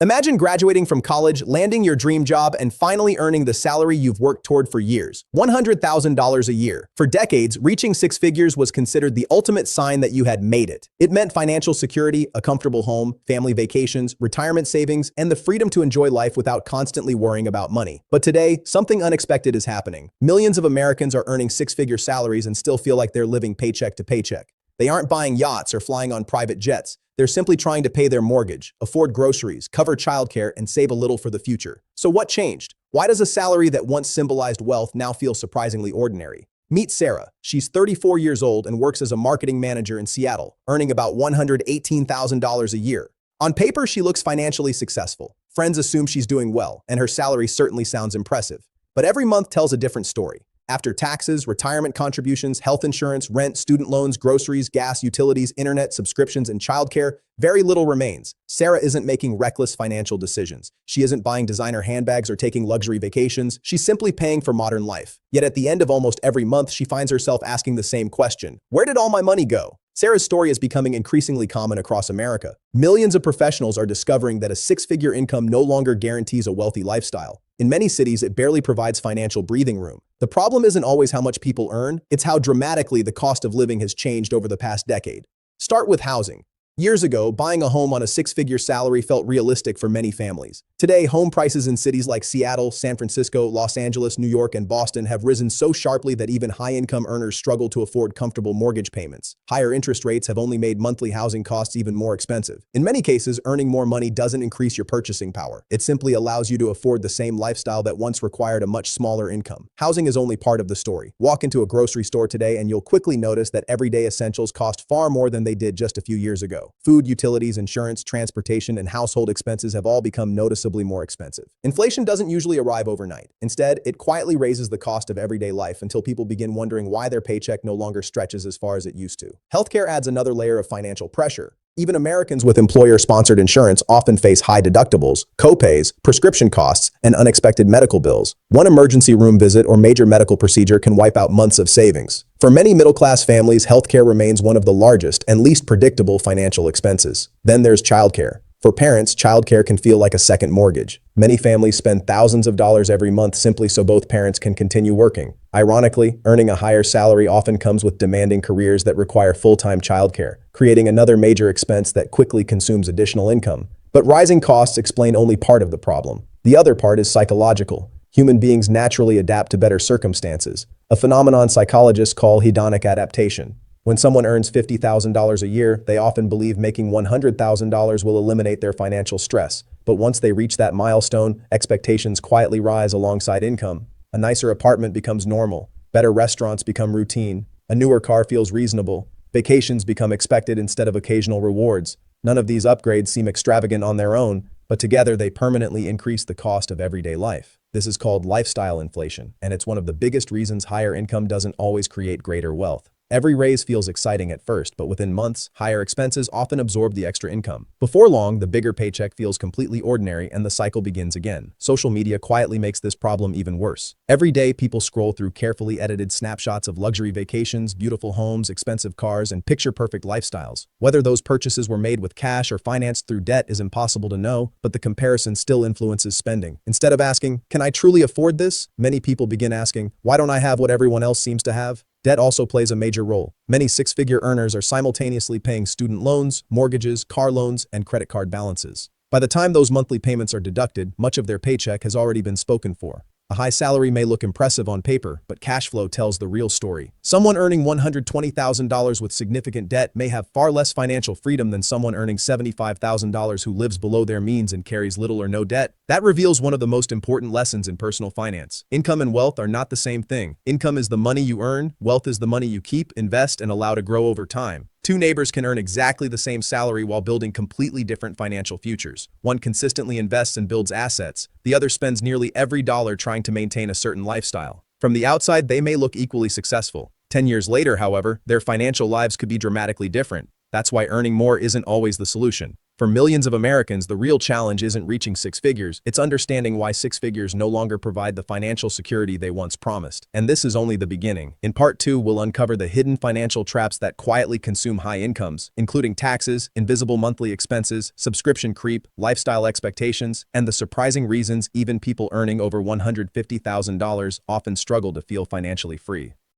Imagine graduating from college, landing your dream job, and finally earning the salary you've worked toward for years. $100,000 a year. For decades, reaching six figures was considered the ultimate sign that you had made it. It meant financial security, a comfortable home, family vacations, retirement savings, and the freedom to enjoy life without constantly worrying about money. But today, something unexpected is happening. Millions of Americans are earning six-figure salaries and still feel like they're living paycheck to paycheck. They aren't buying yachts or flying on private jets. They're simply trying to pay their mortgage, afford groceries, cover childcare, and save a little for the future. So what changed? Why does a salary that once symbolized wealth now feel surprisingly ordinary? Meet Sarah. She's 34 years old and works as a marketing manager in Seattle, earning about $118,000 a year. On paper, she looks financially successful. Friends assume she's doing well, and her salary certainly sounds impressive. But every month tells a different story. After taxes, retirement contributions, health insurance, rent, student loans, groceries, gas, utilities, internet, subscriptions, and childcare, very little remains. Sarah isn't making reckless financial decisions. She isn't buying designer handbags or taking luxury vacations. She's simply paying for modern life. Yet at the end of almost every month, she finds herself asking the same question: where did all my money go? Sarah's story is becoming increasingly common across America. Millions of professionals are discovering that a six-figure income no longer guarantees a wealthy lifestyle. In many cities, it barely provides financial breathing room. The problem isn't always how much people earn, it's how dramatically the cost of living has changed over the past decade. Start with housing. Years ago, buying a home on a six-figure salary felt realistic for many families. Today, home prices in cities like Seattle, San Francisco, Los Angeles, New York, and Boston have risen so sharply that even high-income earners struggle to afford comfortable mortgage payments. Higher interest rates have only made monthly housing costs even more expensive. In many cases, earning more money doesn't increase your purchasing power. It simply allows you to afford the same lifestyle that once required a much smaller income. Housing is only part of the story. Walk into a grocery store today and you'll quickly notice that everyday essentials cost far more than they did just a few years ago. Food, utilities, insurance, transportation, and household expenses have all become noticeably more expensive. Inflation doesn't usually arrive overnight. Instead, it quietly raises the cost of everyday life until people begin wondering why their paycheck no longer stretches as far as it used to. Healthcare adds another layer of financial pressure. Even Americans with employer-sponsored insurance often face high deductibles, co-pays, prescription costs, and unexpected medical bills. One emergency room visit or major medical procedure can wipe out months of savings. For many middle-class families, healthcare remains one of the largest and least predictable financial expenses. Then there's childcare. For parents, childcare can feel like a second mortgage. Many families spend thousands of dollars every month simply so both parents can continue working. Ironically, earning a higher salary often comes with demanding careers that require full-time childcare, creating another major expense that quickly consumes additional income. But rising costs explain only part of the problem. The other part is psychological. Human beings naturally adapt to better circumstances, a phenomenon psychologists call hedonic adaptation. When someone earns $50,000 a year, they often believe making $100,000 will eliminate their financial stress. But once they reach that milestone, expectations quietly rise alongside income. A nicer apartment becomes normal. Better restaurants become routine. A newer car feels reasonable. Vacations become expected instead of occasional rewards. None of these upgrades seem extravagant on their own, but together they permanently increase the cost of everyday life. This is called lifestyle inflation, and it's one of the biggest reasons higher income doesn't always create greater wealth. Every raise feels exciting at first, but within months, higher expenses often absorb the extra income. Before long, the bigger paycheck feels completely ordinary and the cycle begins again. Social media quietly makes this problem even worse. Every day, people scroll through carefully edited snapshots of luxury vacations, beautiful homes, expensive cars, and picture-perfect lifestyles. Whether those purchases were made with cash or financed through debt is impossible to know, but the comparison still influences spending. Instead of asking, "Can I truly afford this?" many people begin asking, "Why don't I have what everyone else seems to have?" Debt also plays a major role. Many six-figure earners are simultaneously paying student loans, mortgages, car loans, and credit card balances. By the time those monthly payments are deducted, much of their paycheck has already been spoken for. A high salary may look impressive on paper, but cash flow tells the real story. Someone earning $120,000 with significant debt may have far less financial freedom than someone earning $75,000 who lives below their means and carries little or no debt. That reveals one of the most important lessons in personal finance. Income and wealth are not the same thing. Income is the money you earn, wealth is the money you keep, invest, and allow to grow over time. Two neighbors can earn exactly the same salary while building completely different financial futures. One consistently invests and builds assets. The other spends nearly every dollar trying to maintain a certain lifestyle. From the outside, they may look equally successful. 10 years later, however, their financial lives could be dramatically different. That's why earning more isn't always the solution. For millions of Americans, the real challenge isn't reaching six figures, it's understanding why six figures no longer provide the financial security they once promised. And this is only the beginning. In part 2, we'll uncover the hidden financial traps that quietly consume high incomes, including taxes, invisible monthly expenses, subscription creep, lifestyle expectations, and the surprising reasons even people earning over $150,000 often struggle to feel financially free.